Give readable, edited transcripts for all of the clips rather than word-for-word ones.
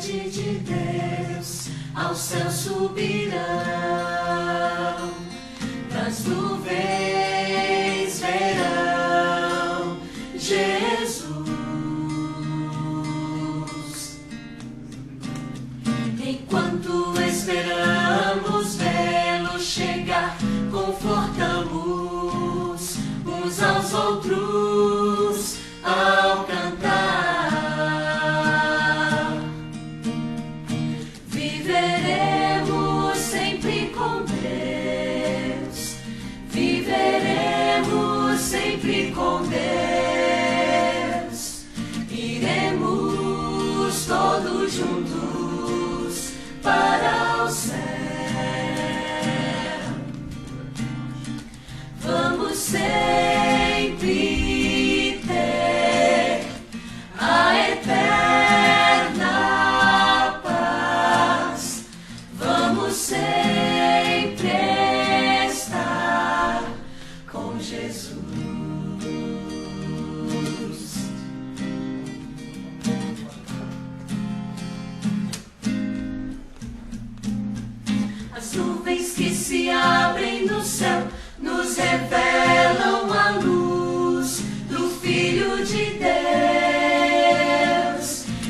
cidade de Deus, ao céu subirão, nas nuvens verão Jesus. Enquanto esperamos vê-lo chegar, confortamos uns aos outros ao cantar. Viveremos sempre com Deus, viveremos sempre com Deus, iremos todos juntos para o céu. Vamos sempre ter a eterna paz. Vamos sempre estar com Jesus. As nuvens que se abrem no céu nos revelam a luz do Filho de Deus.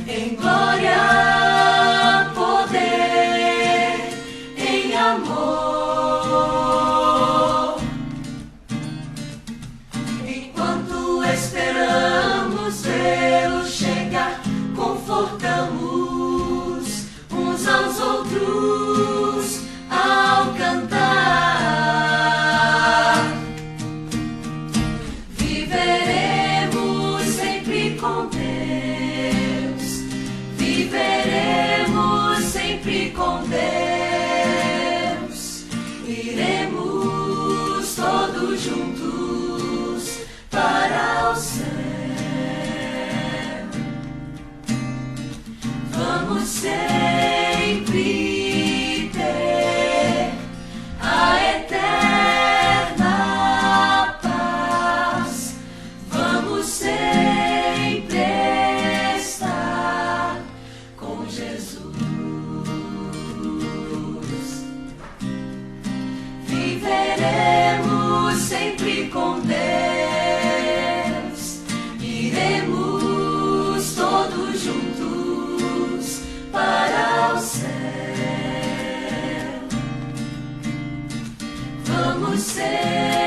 Em glória, poder, em amor. Enquanto esperamos vê-lo chegar, confortamos uns aos outros ao cantar. Viveremos sempre com Deus, viveremos sempre com Deus, iremos todos juntos para o céu. Vamos sempre ter a eterna paz. Vamos sempre estar com Jesus. Viveremos sempre com Deus, iremos todos juntos para o céu. Vamos ser